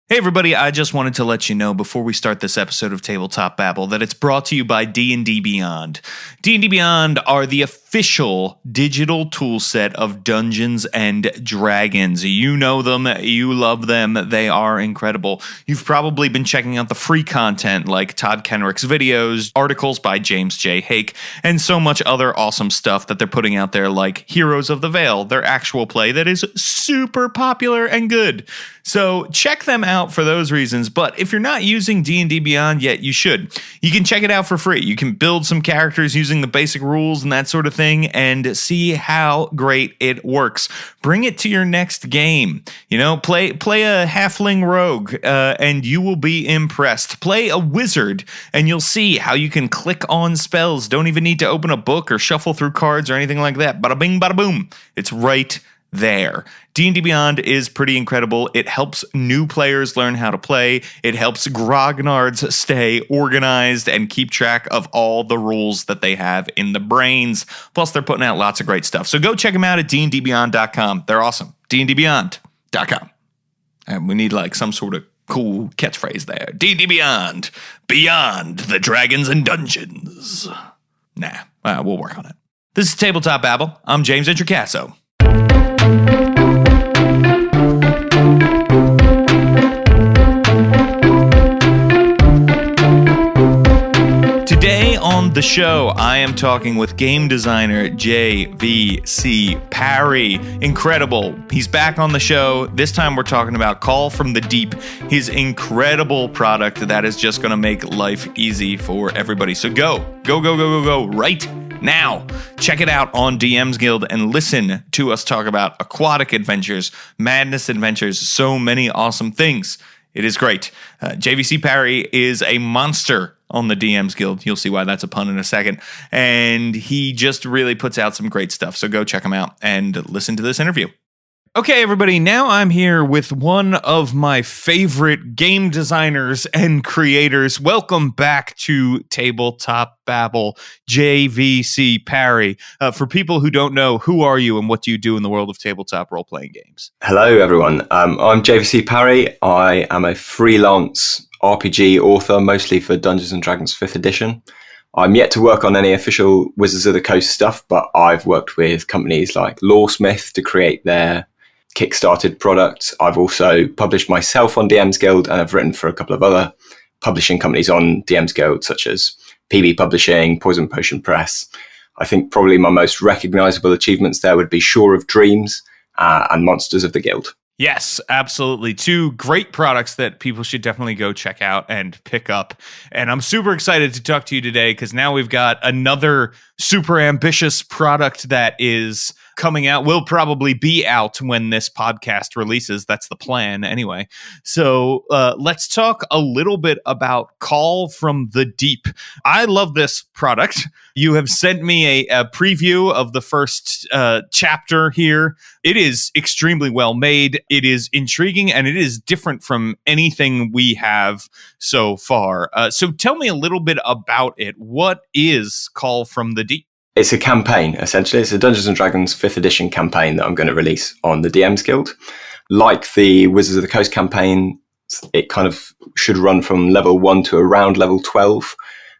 Hey everybody, I just wanted to let you know before we start this episode of Tabletop Babble that it's brought to you by D&D Beyond. D&D Beyond are the official digital tool set of Dungeons and Dragons. You know them, you love them, they are incredible. You've probably been checking out the free content like Todd Kenrick's videos, articles by James J. Hake, and so much other awesome stuff that they're putting out there like Heroes of the Veil, their actual play that is super popular and good. So check them out for those reasons, but if you're not using D&D Beyond yet, you should. You can check it out for free. You can build some characters using the basic rules and that sort of thing and see how great it works. Bring it to your next game. You know, play a halfling rogue and you will be impressed. Play a wizard and you'll see how you can click on spells. Don't even need to open a book or shuffle through cards or anything like that. Bada bing, bada boom. It's right there. D&D Beyond is pretty incredible. It helps new players learn how to play. It helps grognards stay organized and keep track of all the rules that they have in the brains. Plus, they're putting out lots of great stuff. So go check them out at dndbeyond.com. They're awesome. dndbeyond.com. And we need like some sort of cool catchphrase there. D&D Beyond. Beyond the dragons and dungeons. Nah, we'll work on it. This is Tabletop Babble. I'm James Introcaso. Today on the show, I am talking with game designer JVC Parry. Incredible. He's back on the show. This time we're talking about Call from the Deep, his incredible product that is just going to make life easy for everybody. So go right now. Check it out on DM's Guild and listen to us talk about aquatic adventures, madness adventures, so many awesome things. It is great. JVC Parry is a monster on the DM's Guild. You'll see why that's a pun in a second. And he just really puts out some great stuff. So go check him out and listen to this interview. Okay, everybody, now I'm here with one of my favorite game designers and creators. Welcome back to Tabletop Babble, JVC Parry. For people who don't know, who are you and what do you do in the world of tabletop role-playing games? Hello, everyone. I'm JVC Parry. I am a freelance RPG author, mostly for Dungeons & Dragons 5th edition. I'm yet to work on any official Wizards of the Coast stuff, but I've worked with companies like Lawsmith to create their Kickstarted products. I've also published myself on DM's Guild, and I've written for a couple of other publishing companies on DM's Guild, such as PB Publishing, Poison Potion Press. I think probably my most recognizable achievements there would be Shore of Dreams and Monsters of the Guild. Yes, absolutely. Two great products that people should definitely go check out and pick up. And I'm super excited to talk to you today because now we've got another super ambitious product that is coming out, will probably be out when this podcast releases. That's the plan anyway. So let's talk a little bit about Call from the Deep. I love this product. You have sent me a preview of the first chapter here. It is extremely well made. It is intriguing and it is different from anything we have so far. So tell me a little bit about it. What is Call from the Deep? It's a campaign, essentially. It's a Dungeons & Dragons 5th edition campaign that I'm going to release on the DM's Guild. Like the Wizards of the Coast campaign, it kind of should run from level 1 to around level 12.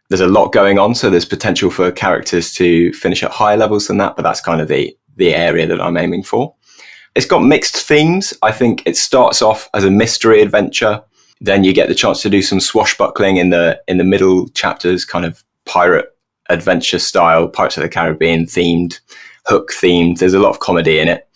There's a lot going on, so there's potential for characters to finish at higher levels than that, but that's kind of the area that I'm aiming for. It's got mixed themes. I think it starts off as a mystery adventure. Then you get the chance to do some swashbuckling in the middle chapters, kind of pirate adventure style, Pirates of the Caribbean themed, Hook themed. There's a lot of comedy in it.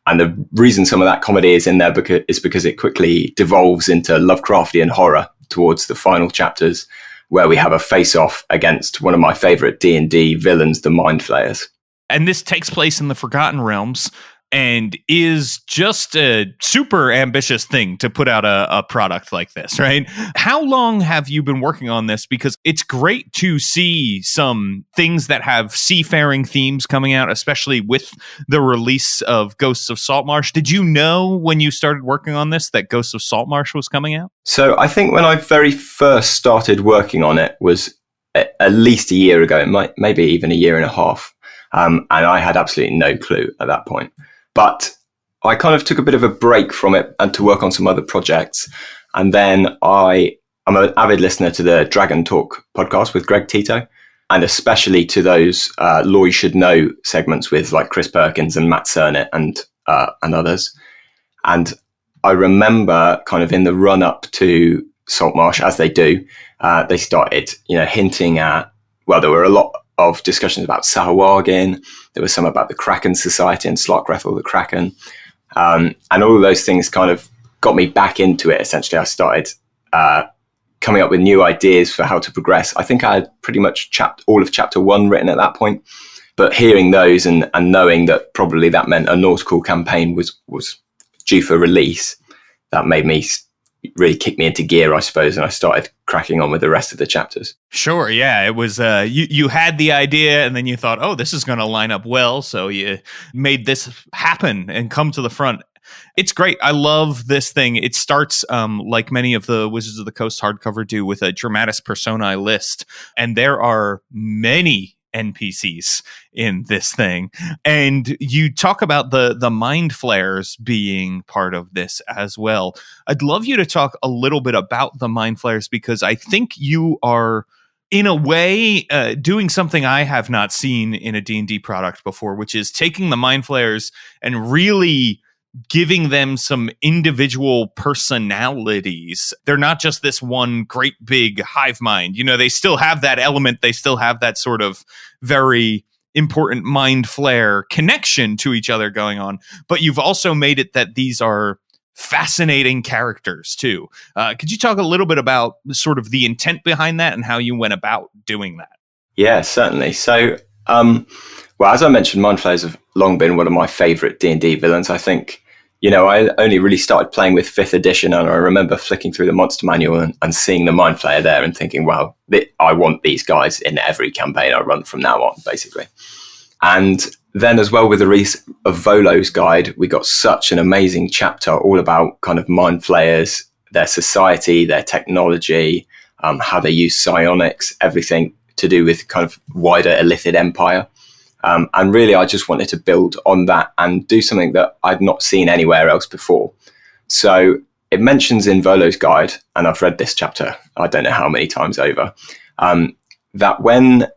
And the reason some of that comedy is in there is because it quickly devolves into Lovecraftian horror towards the final chapters, where we have a face-off against one of my favorite D&D villains, the Mind Flayers. And this takes place in the Forgotten Realms and is just a super ambitious thing to put out a product like this, right? How long have you been working on this? Because it's great to see some things that have seafaring themes coming out, especially with the release of Ghosts of Saltmarsh. Did you know when you started working on this that Ghosts of Saltmarsh was coming out? So I think when I very first started working on it was at least a year ago, maybe even a year and a half. And I had absolutely no clue at that point. But I kind of took a bit of a break from it and to work on some other projects. And then I'm an avid listener to the Dragon Talk podcast with Greg Tito, and especially to those Law You Should Know segments with like Chris Perkins and Matt Cernit and others. And I remember kind of in the run up to Saltmarsh, as they do, they started, hinting at, well, there were a lot of discussions about Sahuagin. There was some about the Kraken Society and Slarkrethel the Kraken. And all of those things kind of got me back into it. Essentially, I started coming up with new ideas for how to progress. I think I had pretty much all of chapter 1 written at that point. But hearing those and knowing that probably that meant a nautical campaign was due for release, that made me really kick me into gear, I suppose, and I started cracking on with the rest of the chapters. Sure, yeah. It was you had the idea, and then you thought, oh, this is going to line up well, so you made this happen and come to the front. It's great. I love this thing. It starts like many of the Wizards of the Coast hardcover do, with a dramatis personae list, and there are many NPCs in this thing. And you talk about the mind flayers being part of this as well. I'd love you to talk a little bit about the mind flayers, because I think you are, in a way, doing something I have not seen in a D&D product before, which is taking the mind flayers and really giving them some individual personalities. They're not just this one great big hive mind. They still have that element. They still have that sort of very important mind flare connection to each other going on. But you've also made it that these are fascinating characters too. Could you talk a little bit about sort of the intent behind that and how you went about doing that? Yeah, certainly. So, well, as I mentioned, mind flayers have long been one of my favorite D&D villains. I think, I only really started playing with 5th edition, and I remember flicking through the monster manual and seeing the mind flayer there and thinking, wow, I want these guys in every campaign I run from now on, basically. And then as well, with the release of Volo's Guide, we got such an amazing chapter all about kind of mind flayers, their society, their technology, how they use psionics, everything to do with kind of wider Illithid empire. And really, I just wanted to build on that and do something that I'd not seen anywhere else before. So it mentions in Volo's Guide, and I've read this chapter, I don't know how many times over, that when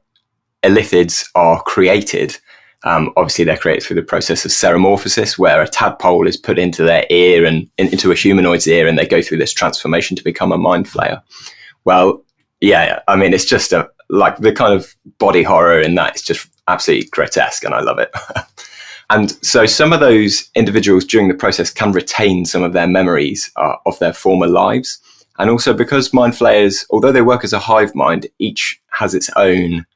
Illithids are created, obviously they're created through the process of ceremorphosis, where a tadpole is put into their ear and into a humanoid's ear, and they go through this transformation to become a mind flayer. Well, yeah, I mean, it's just like the kind of body horror in that is just absolutely grotesque, and I love it. And so some of those individuals during the process can retain some of their memories of their former lives. And also because mind flayers, although they work as a hive mind, each has its own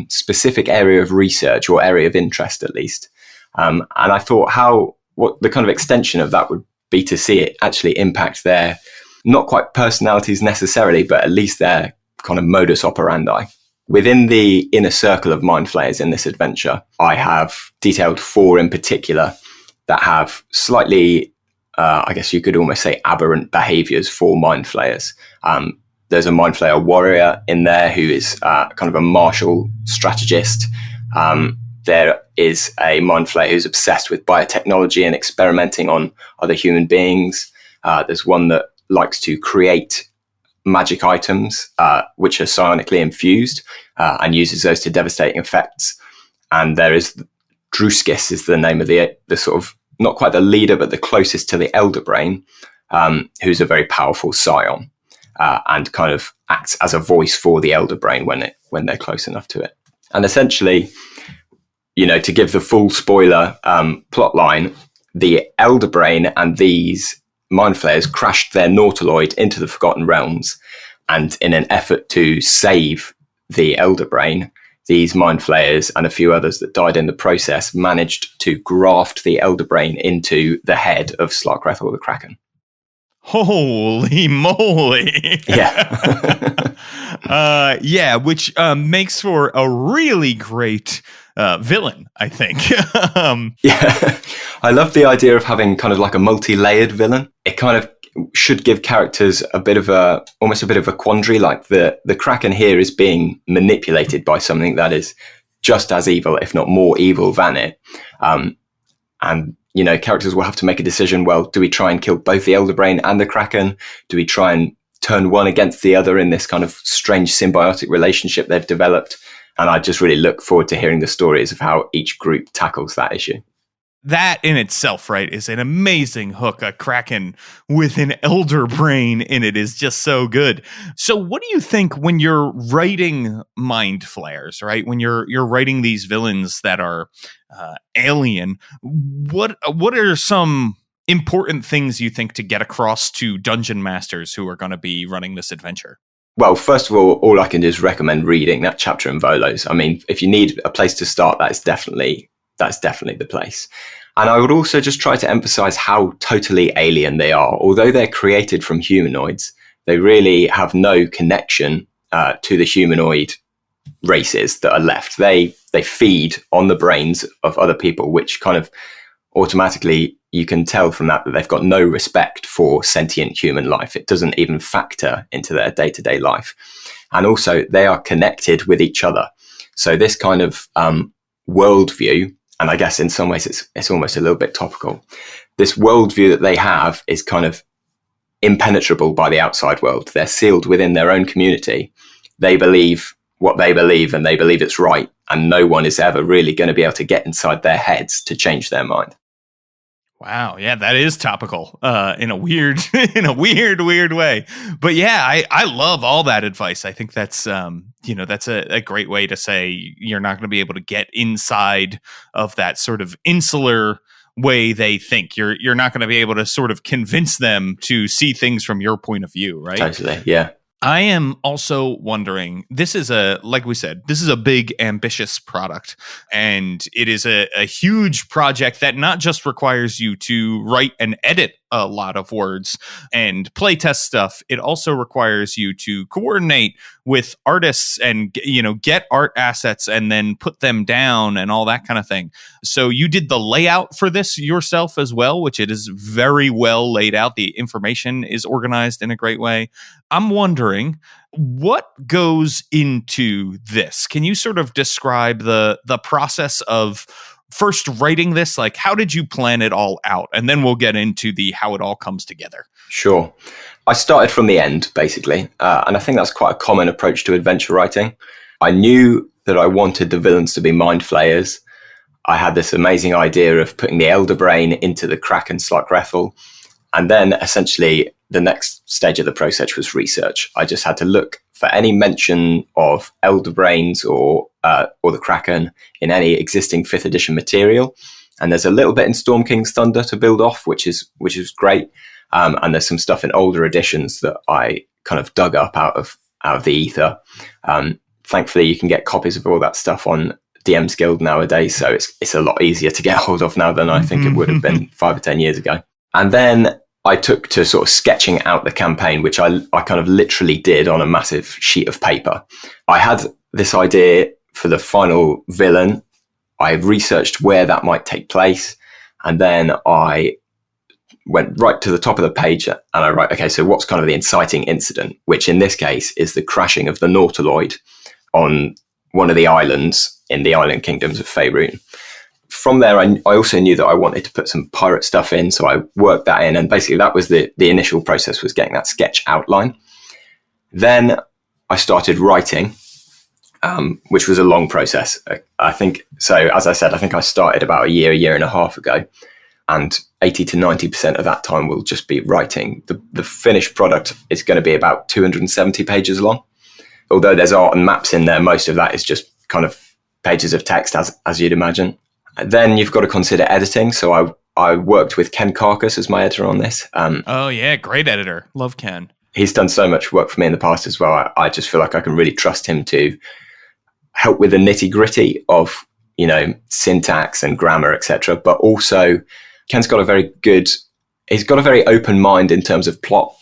specific area of research, or area of interest at least. And I thought what the kind of extension of that would be to see it actually impact their, not quite personalities necessarily, but at least their kind of modus operandi. Within the inner circle of mind flayers in this adventure, I have detailed 4 in particular that have slightly, I guess you could almost say, aberrant behaviors for mind flayers. There's a mind flayer warrior in there who is kind of a martial strategist. There is a mind flayer who's obsessed with biotechnology and experimenting on other human beings. There's one that likes to create magic items, which are psionically infused, and uses those to devastating effects. And there is Druskis is the name of the sort of, not quite the leader, but the closest to the Elder Brain, who's a very powerful scion, and kind of acts as a voice for the Elder Brain when they're close enough to it. And essentially, to give the full spoiler plot line, the Elder Brain and these mind flayers crashed their nautiloid into the Forgotten Realms, and in an effort to save the Elder Brain, these mind flayers and a few others that died in the process managed to graft the Elder Brain into the head of Slarkrethel the Kraken. Holy moly! Yeah. Yeah, which makes for a really great villain, I think. Yeah, I love the idea of having kind of like a multi-layered villain. It kind of should give characters almost a bit of a quandary. Like the Kraken here is being manipulated by something that is just as evil, if not more evil than it. And characters will have to make a decision. Well, do we try and kill both the Elder Brain and the Kraken? Do we try and turn one against the other in this kind of strange symbiotic relationship they've developed? And I just really look forward to hearing the stories of how each group tackles that issue. That in itself, right, is an amazing hook. A Kraken with an Elder Brain in it is just so good. So what do you think when you're writing Mind Flayers, right? When you're writing these villains that are alien, what are some important things you think to get across to dungeon masters who are going to be running this adventure? Well, first of all I can do is recommend reading that chapter in Volos. I mean, if you need a place to start, that's definitely the place. And I would also just try to emphasize how totally alien they are. Although they're created from humanoids, they really have no connection to the humanoid races that are left. They feed on the brains of other people, which kind of automatically you can tell from that they've got no respect for sentient human life. It doesn't even factor into their day-to-day life. And also they are connected with each other. So this kind of worldview, and I guess in some ways it's almost a little bit topical. This worldview that they have is kind of impenetrable by the outside world. They're sealed within their own community. They believe what they believe and they believe it's right. And no one is ever really going to be able to get inside their heads to change their mind. Wow, yeah, that is topical in a weird way. But yeah, I love all that advice. I think that's that's a great way to say you're not going to be able to get inside of that sort of insular way they think. You're not going to be able to sort of convince them to see things from your point of view, right? Totally, yeah. I am also wondering, like we said, this is a big, ambitious product, and it is a huge project that not just requires you to write and edit a lot of words and playtest stuff. It also requires you to coordinate with artists and, get art assets and then put them down and all that kind of thing. So you did the layout for this yourself as well, which it is very well laid out. The information is organized in a great way. I'm wondering what goes into this. Can you sort of describe the process of first writing this? Like, how did you plan it all out? And then we'll get into how it all comes together. Sure. I started from the end, basically. And I think that's quite a common approach to adventure writing. I knew that I wanted the villains to be mind flayers. I had this amazing idea of putting the Elder Brain into the Kraken Sluggrethel. And then essentially the next stage of the process was research. I just had to look for any mention of Elder Brains or the Kraken in any existing 5th edition material. And there's a little bit in Storm King's Thunder to build off, which is great. And there's some stuff in older editions that I kind of dug up out of the ether. Thankfully, you can get copies of all that stuff on DM's Guild nowadays, so it's a lot easier to get hold of now than I think it would have been 5 or 10 years ago. And then I took to sort of sketching out the campaign, which I kind of literally did on a massive sheet of paper. I had this idea for the final villain. I researched where that might take place, and then I went right to the top of the page and I write, okay, so what's kind of the inciting incident, which in this case is the crashing of the Nautiloid on one of the islands in the island kingdoms of Faerun. From there, I also knew that I wanted to put some pirate stuff in, so I worked that in, and basically that was the initial process, was getting that sketch outline. Then I started writing, which was a long process. I think, so as I said, I think I started about a year and a half ago, and 80 to 90% of that time will just be writing. The finished product is going to be about 270 pages long. Although there's art and maps in there, most of that is just kind of pages of text, as you'd imagine. Then you've got to consider editing. So I worked with Ken Carcass as my editor on this. Oh, yeah, great editor. Love Ken. He's done so much work for me in the past as well. I just feel like I can really trust him to help with the nitty-gritty of, syntax and grammar, etc. But also, Ken's got he's got a very open mind in terms of plot.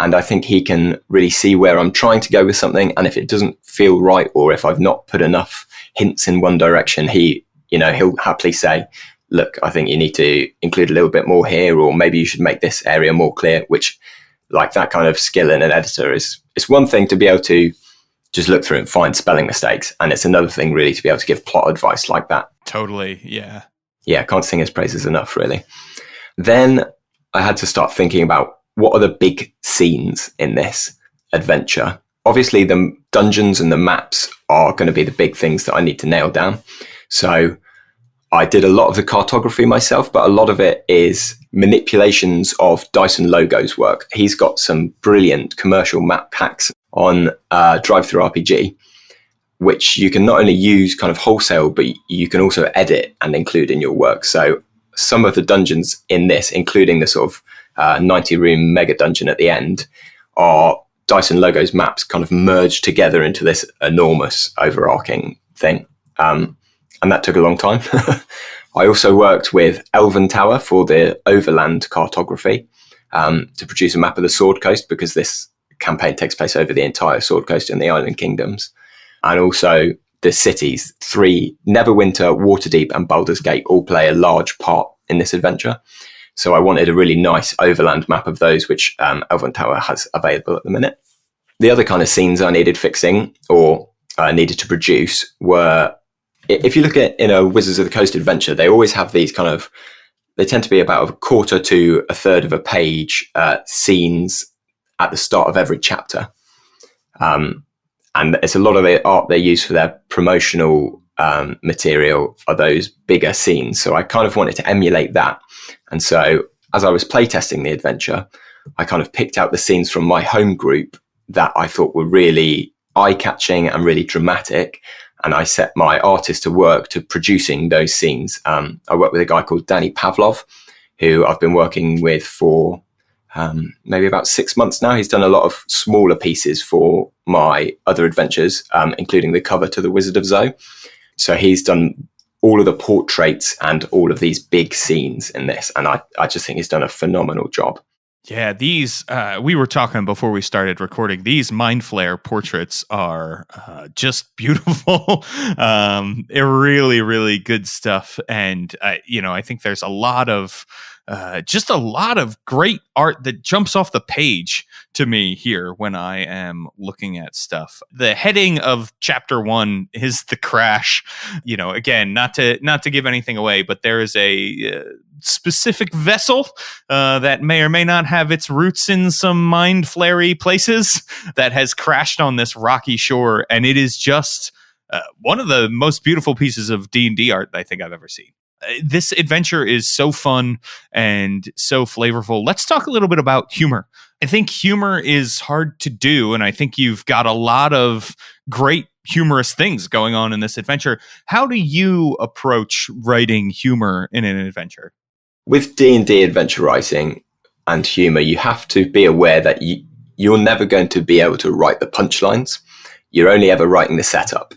And I think he can really see where I'm trying to go with something. And if it doesn't feel right, or if I've not put enough hints in one direction, he'll happily say, look, I think you need to include a little bit more here, or maybe you should make this area more clear, which, like, that kind of skill in an editor it's one thing to be able to just look through and find spelling mistakes. And it's another thing really to be able to give plot advice like that. Totally. Yeah. Yeah, can't sing his praises enough, really. Then I had to start thinking about what are the big scenes in this adventure. Obviously, the dungeons and the maps are going to be the big things that I need to nail down. So I did a lot of the cartography myself, but a lot of it is manipulations of Dyson Logos work. He's got some brilliant commercial map packs on Drive-Thru RPG, which you can not only use kind of wholesale, but you can also edit and include in your work. So some of the dungeons in this, including the sort of 90-room mega dungeon at the end, are Dyson Logos maps kind of merged together into this enormous overarching thing. And that took a long time. I also worked with Elven Tower for the overland cartography to produce a map of the Sword Coast, because this campaign takes place over the entire Sword Coast and the Island Kingdoms. And also the cities, 3, Neverwinter, Waterdeep and Baldur's Gate, all play a large part in this adventure. So I wanted a really nice overland map of those, which Elven Tower has available at the minute. The other kind of scenes I needed fixing or needed to produce were, if you look at in a Wizards of the Coast adventure, they always have these kind of, they tend to be about a quarter to a third of a page scenes at the start of every chapter. And it's a lot of the art they use for their promotional material are those bigger scenes. So I kind of wanted to emulate that. And so as I was playtesting the adventure, I kind of picked out the scenes from my home group that I thought were really eye-catching and really dramatic. And I set my artist to work to producing those scenes. I worked with a guy called Danny Pavlov, who I've been working with for maybe about 6 months now. He's done a lot of smaller pieces for my other adventures, including the cover to the Wizard of Zoe. So he's done all of the portraits and all of these big scenes in this. And I just think he's done a phenomenal job. Yeah, these, we were talking before we started recording, these Mind Flare portraits are just beautiful. They're really, really good stuff. And, I think there's a lot of great art that jumps off the page to me here when I am looking at stuff. The heading of chapter 1 is the crash. Again, not to give anything away, but there is a specific vessel that may or may not have its roots in some mind flary places that has crashed on this rocky shore, and it is just one of the most beautiful pieces of D&D art I think I've ever seen. This adventure is so fun and so flavorful. Let's talk a little bit about humor. I think humor is hard to do, and I think you've got a lot of great humorous things going on in this adventure. How do you approach writing humor in an adventure? With D&D adventure writing and humor, you have to be aware that you're never going to be able to write the punchlines. You're only ever writing the setup.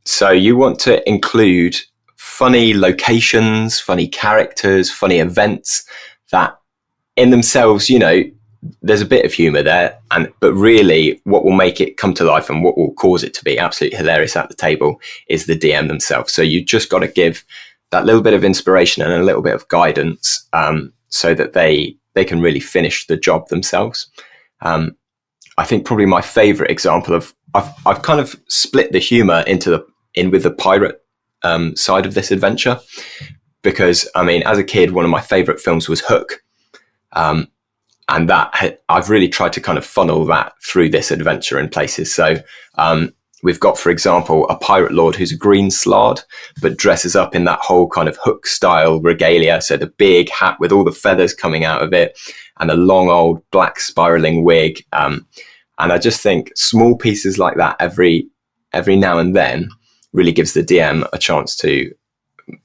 So you want to include funny locations, funny characters, funny events that in themselves, there's a bit of humor there, but really what will make it come to life and what will cause it to be absolutely hilarious at the table is the DM themselves. So you just got to give that little bit of inspiration and a little bit of guidance so that they can really finish the job themselves. I think probably my favorite example of, I've kind of split the humor in with the pirate side of this adventure, because as a kid, one of my favorite films was Hook. And that I've really tried to kind of funnel that through this adventure in places. So we've got, for example, a pirate lord who's a green slard, but dresses up in that whole kind of Hook style regalia. So the big hat with all the feathers coming out of it and a long old black spiraling wig. And I just think small pieces like that every now and then really gives the DM a chance to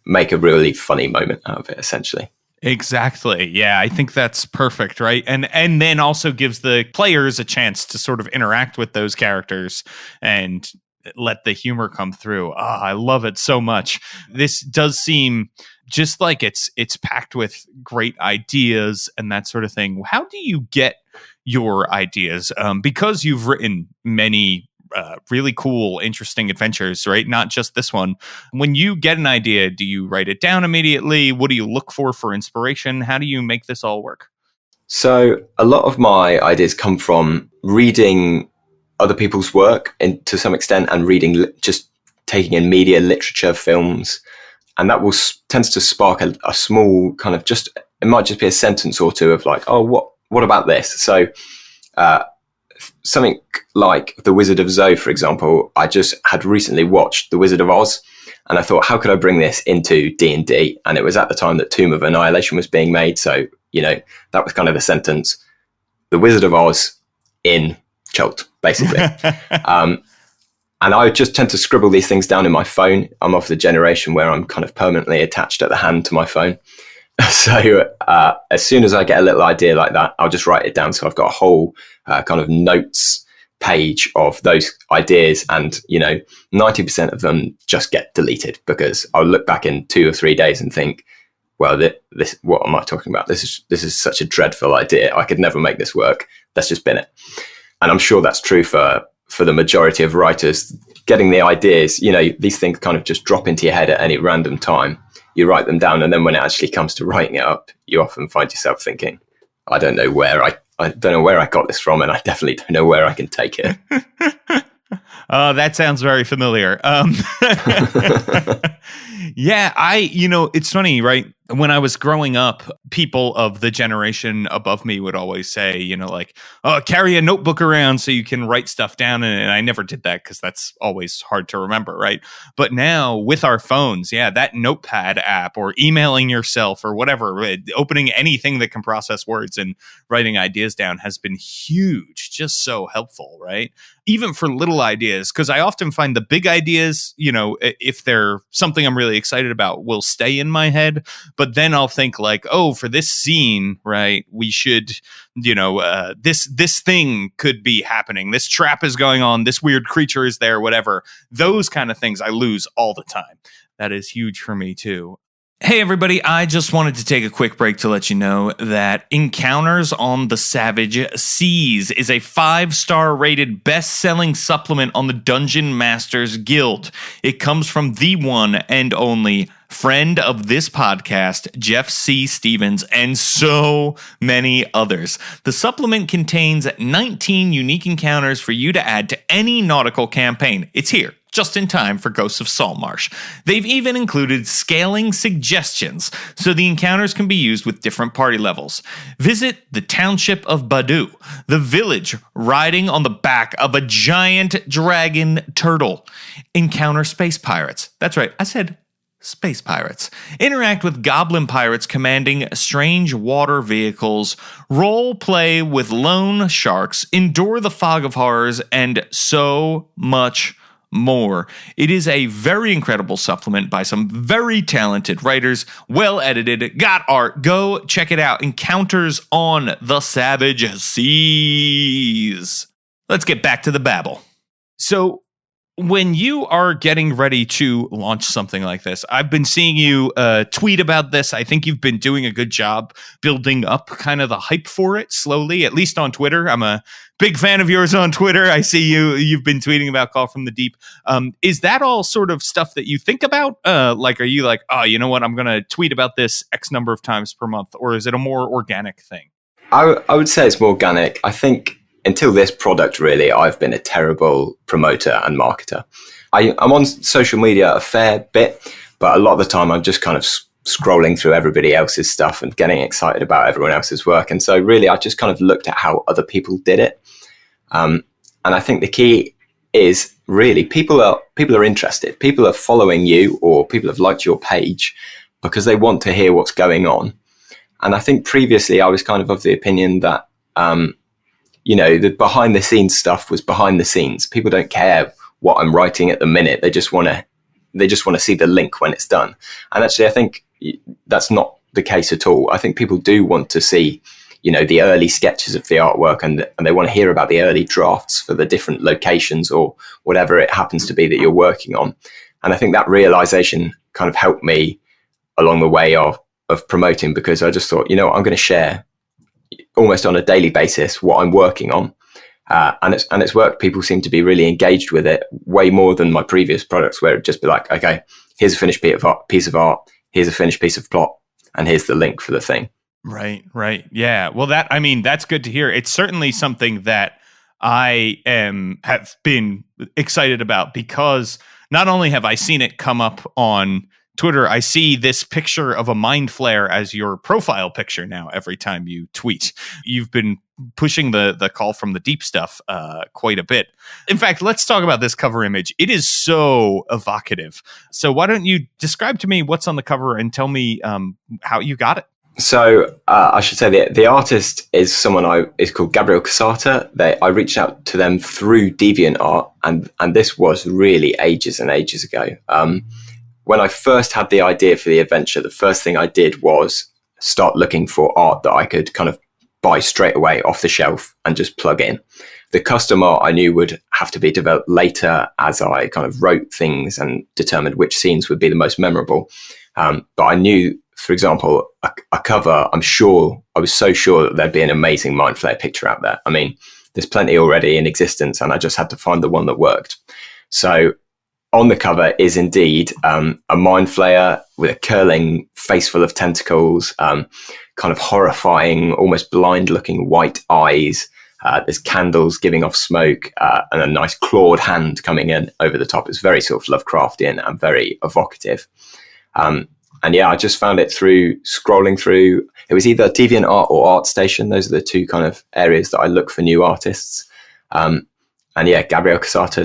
make a really funny moment out of it, essentially. Exactly. Yeah, I think that's perfect, right? And then also gives the players a chance to sort of interact with those characters and let the humor come through. I love it so much. This does seem just like it's packed with great ideas and that sort of thing. How do you get your ideas? Because you've written many really cool, interesting adventures, right? Not just this one. When you get an idea, do you write it down immediately? What do you look for inspiration? How do you make this all work? So a lot of my ideas come from reading other people's work and to some extent, and reading, just taking in media, literature, films, and that will tends to spark a small kind of it might just be a sentence or two of like, oh, what about this? So something like The Wizard of Zoe, for example, I just had recently watched The Wizard of Oz, and I thought, how could I bring this into D&D? And it was at the time that Tomb of Annihilation was being made, so that was kind of the sentence: The Wizard of Oz in Chult, basically. And I just tend to scribble these things down in my phone. I'm of the generation where I'm kind of permanently attached at the hand to my phone. So as soon as I get a little idea like that, I'll just write it down. So I've got a whole kind of notes page of those ideas, and 90% of them just get deleted because I'll look back in 2 or 3 days and think, well, this what am I talking about? This is such a dreadful idea. I could never make this work. Let's just bin it. And I'm sure that's true for the majority of writers. Getting the ideas, these things kind of just drop into your head at any random time. You write them down, and then when it actually comes to writing it up, you often find yourself thinking, I don't know where I got this from, and I definitely don't know where I can take it. That sounds very familiar. Yeah, it's funny, right? When I was growing up, people of the generation above me would always say, like, oh, carry a notebook around so you can write stuff down. And I never did that because that's always hard to remember, right? But now with our phones, that notepad app or emailing yourself or whatever, opening anything that can process words and writing ideas down has been huge, just so helpful, right? Even for little ideas, because I often find the big ideas, if they're something I'm really excited about, will stay in my head. But then I'll think like, oh, for this scene, right, we should, this thing could be happening. This trap is going on. This weird creature is there, whatever. Those kind of things I lose all the time. That is huge for me, too. Hey, everybody, I just wanted to take a quick break to let you know that Encounters on the Savage Seas is a 5-star rated best-selling supplement on the Dungeon Masters Guild. It comes from the one and only friend of this podcast, Jeff C. Stevens, and so many others. The supplement contains 19 unique encounters for you to add to any nautical campaign. It's here, just in time for Ghosts of Saltmarsh. They've even included scaling suggestions, so the encounters can be used with different party levels. Visit the township of Badu, the village riding on the back of a giant dragon turtle. Encounter space pirates. That's right, I said space pirates. Interact with goblin pirates commanding strange water vehicles. Role play with lone sharks. Endure the fog of horrors, and so much more. It is a very incredible supplement by some very talented writers, well edited, got art. Go check it out. Encounters on the Savage Seas. Let's get back to the babble. So, when you are getting ready to launch something like this, I've been seeing you tweet about this. I think you've been doing a good job building up kind of the hype for it slowly, at least on Twitter. I'm a big fan of yours on Twitter. I see you've been tweeting about Call from the Deep. Is that all sort of stuff that you think about? Like, are you like, oh, you know what? I'm going to tweet about this X number of times per month, or is it a more organic thing? I would say it's more organic. I think until this product, really, I've been a terrible promoter and marketer. I'm on social media a fair bit, but a lot of the time I'm just kind of scrolling through everybody else's stuff and getting excited about everyone else's work. And so really, I just kind of looked at how other people did it. And I think the key is really people are interested. People are following you, or people have liked your page because they want to hear what's going on. And I think previously I was kind of the opinion that, the behind the scenes stuff was behind the scenes. People don't care what I'm writing at the minute. They just want to see the link when it's done. And actually, I think that's not the case at all. I think people do want to see, the early sketches of the artwork, and they want to hear about the early drafts for the different locations or whatever it happens to be that you're working on. And I think that realization kind of helped me along the way of promoting, because I just thought, I'm going to share almost on a daily basis what I'm working on. And it's worked. People seem to be really engaged with it way more than my previous products, where it'd just be like, okay, here's a finished piece of art, here's a finished piece of plot, and here's the link for the thing. Right. Yeah. Well, that's good to hear. It's certainly something that I have been excited about, because not only have I seen it come up on Twitter, I see this picture of a mind flare as your profile picture now every time you tweet. You've been pushing the call from the deep stuff quite a bit. In fact, let's talk about this cover image. It is so evocative. So why don't you describe to me what's on the cover and tell me how you got it? So I should say the artist is someone is called Gabriel Casata. I reached out to them through DeviantArt, and this was really ages and ages ago. When I first had the idea for the adventure, the first thing I did was start looking for art that I could kind of buy straight away off the shelf and just plug in. The custom art I knew would have to be developed later as I kind of wrote things and determined which scenes would be the most memorable. But I knew, for example, a cover, I was so sure that there'd be an amazing mind flare picture out there. I mean, there's plenty already in existence, and I just had to find the one that worked. So on the cover is indeed a mind flayer with a curling face full of tentacles, kind of horrifying, almost blind-looking white eyes. There's candles giving off smoke and a nice clawed hand coming in over the top. It's very sort of Lovecraftian and very evocative. And yeah, I just found it through scrolling through. It was either DeviantArt or ArtStation. Those are the two kind of areas that I look for new artists. And yeah, Gabriel Casata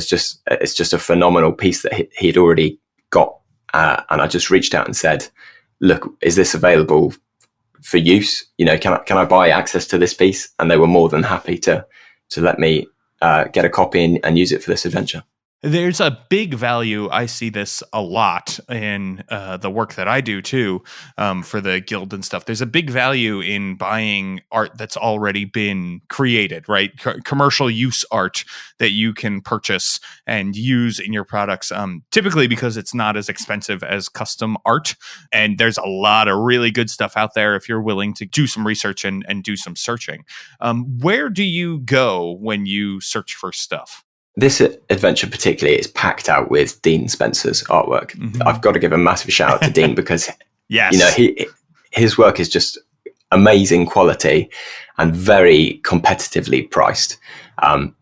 it's just a phenomenal piece that he'd already got. And I just reached out and said, look, is this available for use? You know, can I buy access to this piece? And they were more than happy to let me get a copy and use it for this adventure. There's a big value. I see this a lot in the work that I do too, for the guild and stuff. There's a big value in buying art that's already been created, right? Commercial use art that you can purchase and use in your products, typically because it's not as expensive as custom art. And there's a lot of really good stuff out there if you're willing to do some research and do some searching. Where do you go when you search for stuff? This adventure particularly is packed out with Dean Spencer's artwork. Mm-hmm. I've got to give a massive shout out to Dean because yes. You know, his work is just amazing quality and very competitively priced. And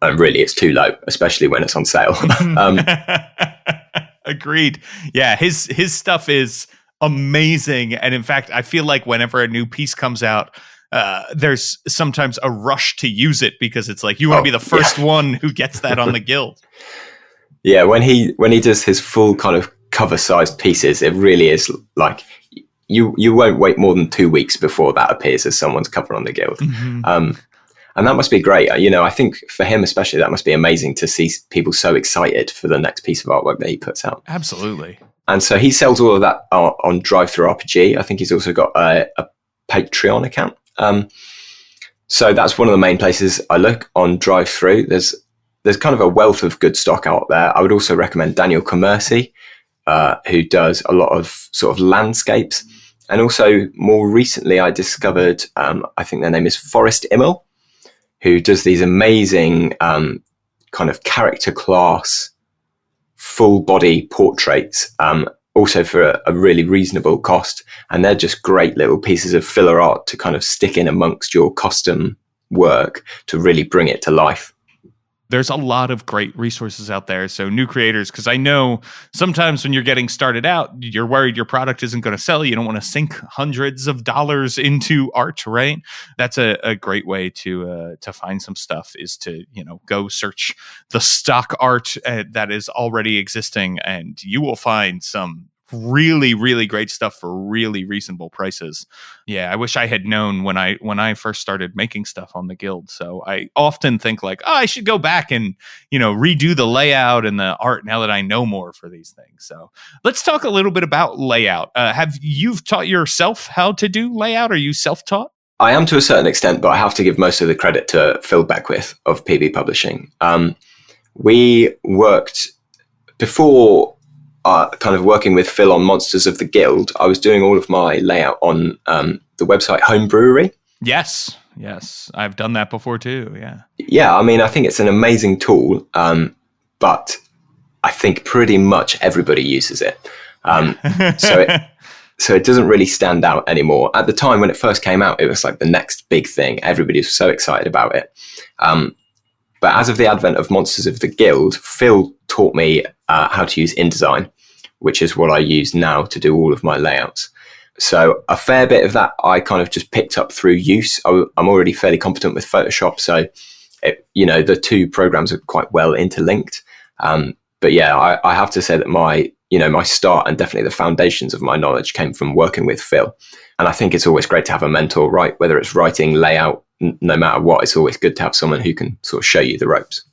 really it's too low, especially when it's on sale. Agreed. Yeah, his stuff is amazing. And in fact, I feel like whenever a new piece comes out, there's sometimes a rush to use it because it's like you want to be the first one who gets that on the guild. Yeah, when he does his full kind of cover-sized pieces, it really is like you won't wait more than 2 weeks before that appears as someone's cover on the guild. Mm-hmm. And that must be great. You know, I think for him especially, that must be amazing to see people so excited for the next piece of artwork that he puts out. Absolutely. And so he sells all of that on DriveThruRPG. I think he's also got a Patreon account. So that's one of the main places I look on DriveThru. There's kind of a wealth of good stock out there. I would also recommend Daniel Commercy, who does a lot of sort of landscapes. And also more recently, I discovered, I think their name is Forrest Immel, who does these amazing kind of character class, full body portraits, also for a really reasonable cost. And they're just great little pieces of filler art to kind of stick in amongst your custom work to really bring it to life. There's a lot of great resources out there. So new creators, because I know sometimes when you're getting started out, you're worried your product isn't going to sell. You don't want to sink hundreds of dollars into art, right? That's a great way to find some stuff is to, go search the stock art that is already existing, and you will find some really, really great stuff for really reasonable prices. Yeah, I wish I had known when I first started making stuff on the guild. So I often think like, I should go back and, redo the layout and the art now that I know more for these things. So let's talk a little bit about layout. Have you taught yourself how to do layout? Are you self-taught? I am to a certain extent, but I have to give most of the credit to Phil Beckwith of PB Publishing. We worked before kind of working with Phil on Monsters of the Guild. I was doing all of my layout on the website Home Brewery. Yes. I've done that before too. Yeah. Yeah. I mean, I think it's an amazing tool, but I think pretty much everybody uses it. So it doesn't really stand out anymore. At the time when it first came out, it was like the next big thing. Everybody was so excited about it. But as of the advent of Monsters of the Guild, Phil taught me how to use InDesign, which is what I use now to do all of my layouts. So a fair bit of that I kind of just picked up through use. I'm already fairly competent with Photoshop, so the two programs are quite well interlinked. But yeah, I have to say that my start and definitely the foundations of my knowledge came from working with Phil. And I think it's always great to have a mentor, right? Whether it's writing, layout, no matter what, it's always good to have someone who can sort of show you the ropes.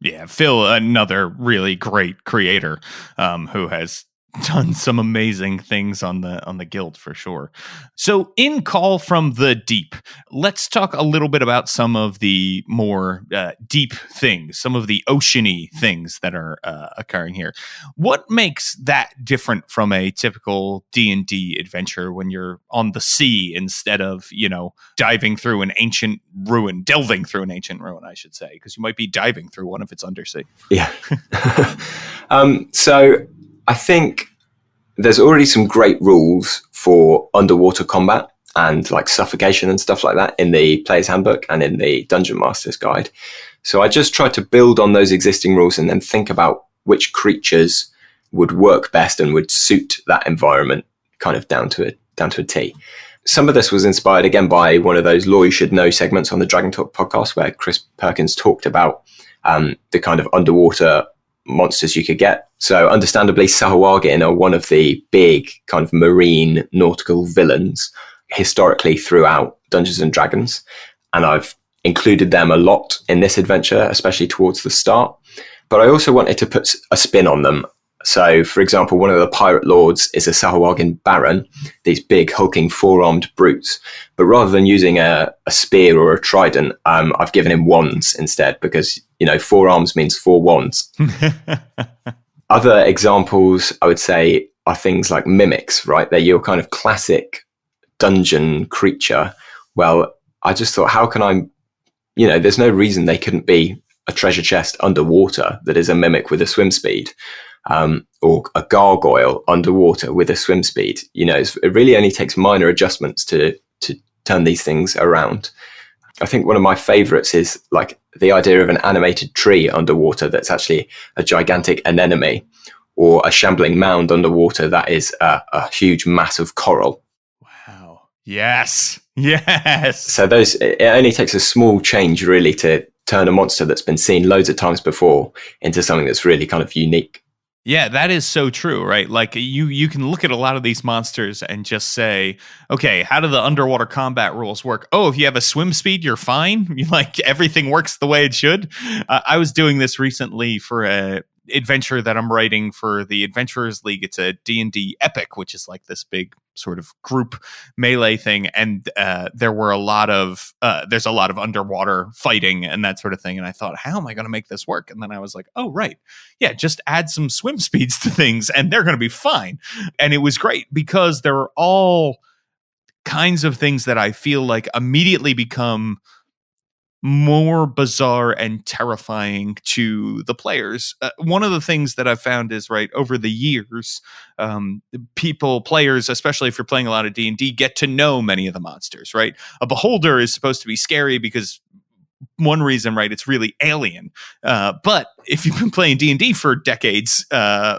Yeah, Phil, another really great creator who has done some amazing things on the guild for sure. So in Call from the Deep, let's talk a little bit about some of the more deep things, some of the oceany things that are occurring here. What makes that different from a typical D&D adventure when you're on the sea instead of, delving through an ancient ruin, I should say, because you might be diving through one if it's undersea. Yeah. So I think there's already some great rules for underwater combat and like suffocation and stuff like that in the Player's Handbook and in the Dungeon Master's Guide. So I just tried to build on those existing rules and then think about which creatures would work best and would suit that environment kind of down to a T. Some of this was inspired again by one of those Law You Should Know segments on the Dragon Talk podcast where Chris Perkins talked about the kind of underwater monsters you could get. So understandably, Sahuagin are one of the big kind of marine nautical villains historically throughout Dungeons and Dragons. And I've included them a lot in this adventure, especially towards the start. But I also wanted to put a spin on them. So, for example, one of the pirate lords is a Sahuagin Baron, these big hulking four-armed brutes. But rather than using a spear or a trident, I've given him wands instead because, 4 arms means 4 wands. Other examples, I would say, are things like mimics, right? They're your kind of classic dungeon creature. Well, I just thought, how can I, there's no reason they couldn't be a treasure chest underwater that is a mimic with a swim speed. Or a gargoyle underwater with a swim speed. It really only takes minor adjustments to turn these things around. I think one of my favorites is like the idea of an animated tree underwater that's actually a gigantic anemone, or a shambling mound underwater that is a huge mass of coral. Wow. Yes. So it only takes a small change really to turn a monster that's been seen loads of times before into something that's really kind of unique. Yeah, that is so true, right? Like you can look at a lot of these monsters and just say, okay, how do the underwater combat rules work? Oh, if you have a swim speed, you're fine. Like everything works the way it should. I was doing this recently for a adventure that I'm writing for the Adventurers League. It's a D&D epic, which is like this big sort of group melee thing, and there's a lot of underwater fighting and that sort of thing, and I thought, how am I going to make this work? And then I was like, oh right, yeah, just add some swim speeds to things and they're going to be fine. And it was great because there are all kinds of things that I feel like immediately become more bizarre and terrifying to the players. One of the things that I've found is, right, over the years, players, especially if you're playing a lot of D&D, get to know many of the monsters, right? A beholder is supposed to be scary because one reason, right, it's really alien. But if you've been playing D&D for decades,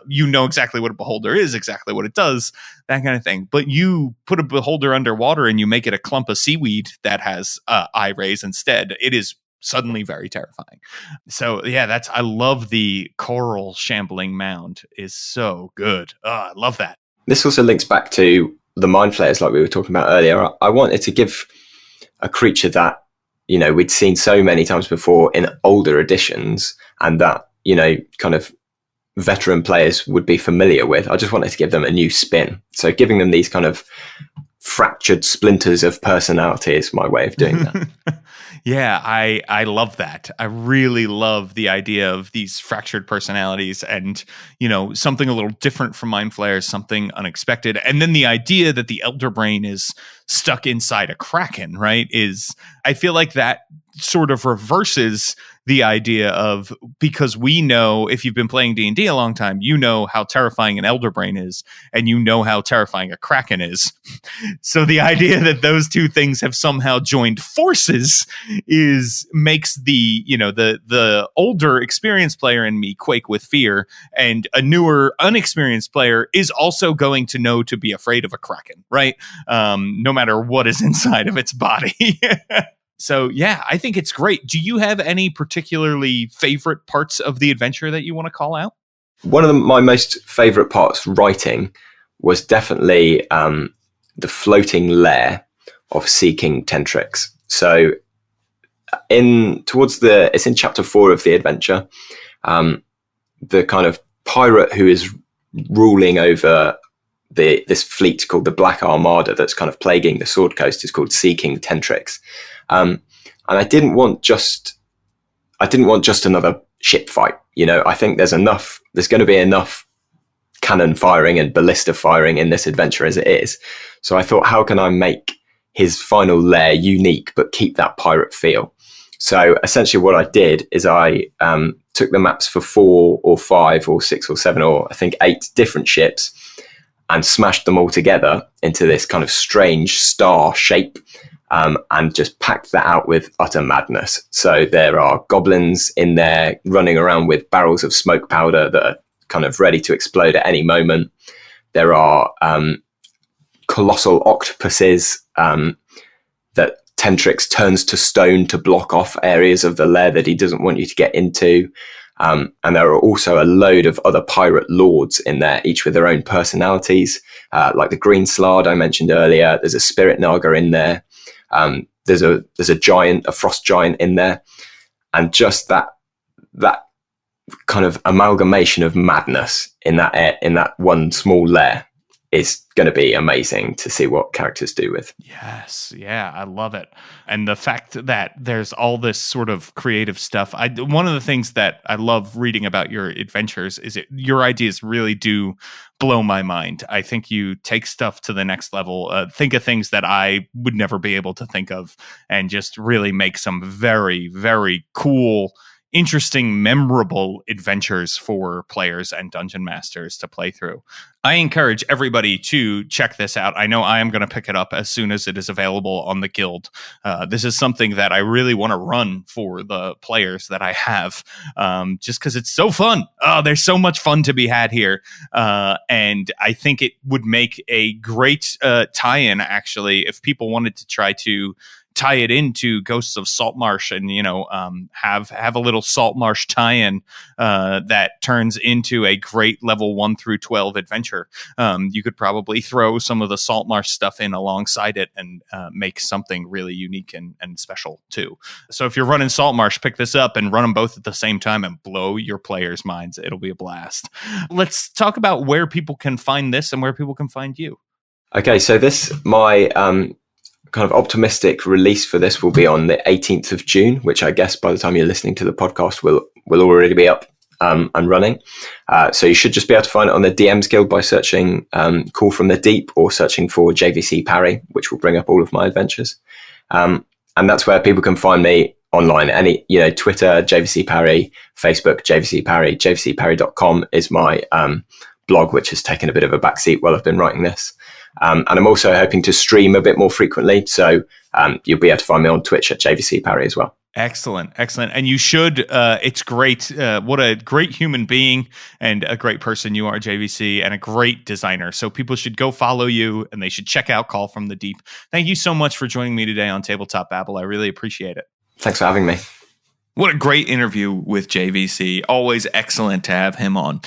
you know exactly what a beholder is, exactly what it does, that kind of thing. But you put a beholder underwater and you make it a clump of seaweed that has eye rays instead, it is suddenly very terrifying. So yeah, I love the coral shambling mound is so good. I love that. This also links back to the mind flayers like we were talking about earlier. I wanted to give a creature that we'd seen so many times before in older editions and that, kind of veteran players would be familiar with. I just wanted to give them a new spin. So giving them these kind of fractured splinters of personality is my way of doing that. Yeah, I love that. I really love the idea of these fractured personalities and, something a little different from Mind Flayers, something unexpected. And then the idea that the Elder Brain is stuck inside a Kraken, right, I feel like that sort of reverses the idea of, because we know, if you've been playing D&D a long time, you know how terrifying an Elder Brain is, and you know how terrifying a Kraken is. So the idea that those two things have somehow joined forces makes the older experienced player in me quake with fear, and a newer unexperienced player is also going to know to be afraid of a Kraken, right? No matter what is inside of its body. So, yeah, I think it's great. Do you have any particularly favorite parts of the adventure that you want to call out? One of my most favorite parts writing was definitely the floating lair of Seeking Tentrix. So it's in chapter 4 of the adventure. The kind of pirate who is ruling over this fleet called the Black Armada that's kind of plaguing the Sword Coast is called Seeking Tentrix. And I didn't want just another ship fight. I think there's going to be enough cannon firing and ballista firing in this adventure as it is. So I thought, how can I make his final lair unique, but keep that pirate feel? So essentially what I did is I took the maps for 4 or 5 or 6 or 7 or I think 8 different ships and smashed them all together into this kind of strange star shape. And just packed that out with utter madness. So there are goblins in there running around with barrels of smoke powder that are kind of ready to explode at any moment. There are colossal octopuses that Tentrix turns to stone to block off areas of the lair that he doesn't want you to get into. And there are also a load of other pirate lords in there, each with their own personalities, like the Green Slard I mentioned earlier. There's a Spirit Naga in there. There's a giant, a frost giant in there, and just that kind of amalgamation of madness in that one small lair is going to be amazing to see what characters do with. Yes. Yeah, I love it. And the fact that there's all this sort of creative stuff. One of the things that I love reading about your adventures is your ideas really do blow my mind. I think you take stuff to the next level, think of things that I would never be able to think of, and just really make some very, very cool, interesting, memorable adventures for players and dungeon masters to play through. I encourage everybody to check this out. I know I am going to pick it up as soon as it is available on the Guild. This is something that I really want to run for the players that I have, just because it's so fun. Oh, there's so much fun to be had here. And I think it would make a great tie-in, actually, if people wanted to try to tie it into Ghosts of Saltmarsh and, have a little Saltmarsh tie-in that turns into a great level 1 through 12 adventure. You could probably throw some of the Saltmarsh stuff in alongside it and make something really unique and special too. So if you're running Saltmarsh, pick this up and run them both at the same time and blow your players' minds. It'll be a blast. Let's talk about where people can find this and where people can find you. Okay, so my kind of optimistic release for this will be on the 18th of June, which I guess by the time you're listening to the podcast will already be up and running. So you should just be able to find it on the DM's Guild by searching Call from the Deep or searching for JVC Parry, which will bring up all of my adventures. And that's where people can find me online. Twitter, JVC Parry, Facebook, JVC Parry, jvcparry.com is my blog, which has taken a bit of a backseat while I've been writing this. And I'm also hoping to stream a bit more frequently. So you'll be able to find me on Twitch at JVC Parry as well. Excellent. And you should, it's great. What a great human being and a great person you are, JVC, and a great designer. So people should go follow you and they should check out Call from the Deep. Thank you so much for joining me today on Tabletop Babble. I really appreciate it. Thanks for having me. What a great interview with JVC. Always excellent to have him on.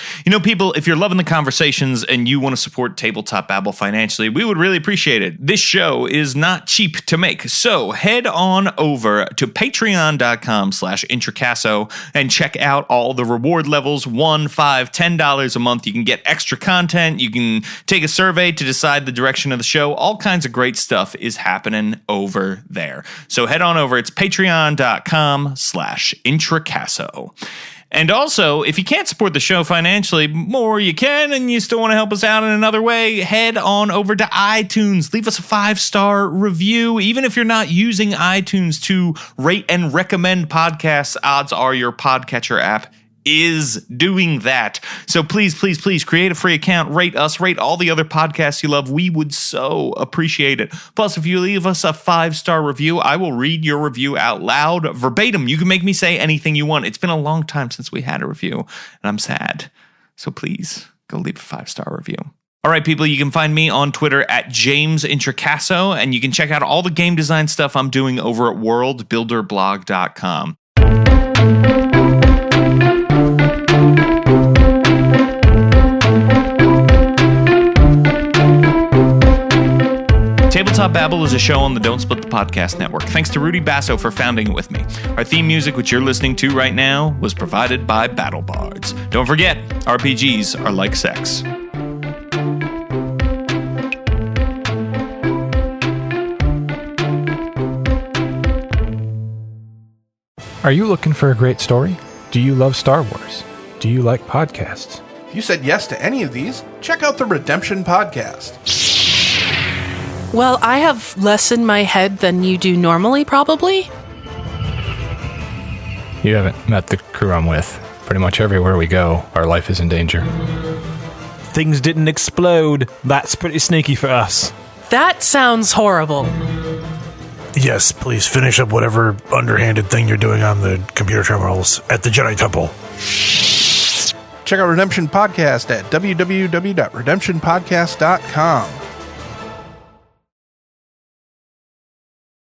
People, if you're loving the conversations and you want to support Tabletop Babble financially, we would really appreciate it. This show is not cheap to make. So head on over to patreon.com/Introcaso and check out all the reward levels, $1, $5, $10 a month. You can get extra content. You can take a survey to decide the direction of the show. All kinds of great stuff is happening over there. So head on over. It's patreon.com/Introcaso. And also, if you can't support the show financially, or you can and you still want to help us out in another way, head on over to iTunes. Leave us a 5-star review. Even if you're not using iTunes to rate and recommend podcasts, odds are your podcatcher app is doing that. So please create a free account, rate us, rate all the other podcasts you love. We would so appreciate it. Plus, if you leave us a 5-star review, I will read your review out loud verbatim. You can make me say anything you want. It's been a long time since we had a review, and I'm sad. So please go leave a 5-star review. All right, people, you can find me on Twitter at James Introcaso, and you can check out all the game design stuff I'm doing over at worldbuilderblog.com. Tabletop Babble is a show on the Don't Split the Podcast Network. Thanks to Rudy Basso for founding it with me. Our theme music, which you're listening to right now, was provided by Battle Bards. Don't forget, RPGs are like sex. Are you looking for a great story? Do you love Star Wars? Do you like podcasts? If you said yes to any of these, check out the Redemption Podcast. Well, I have less in my head than you do normally, probably. You haven't met the crew I'm with. Pretty much everywhere we go, our life is in danger. Things didn't explode. That's pretty sneaky for us. That sounds horrible. Yes, please finish up whatever underhanded thing you're doing on the computer terminals at the Jedi Temple. Check out Redemption Podcast at www.redemptionpodcast.com.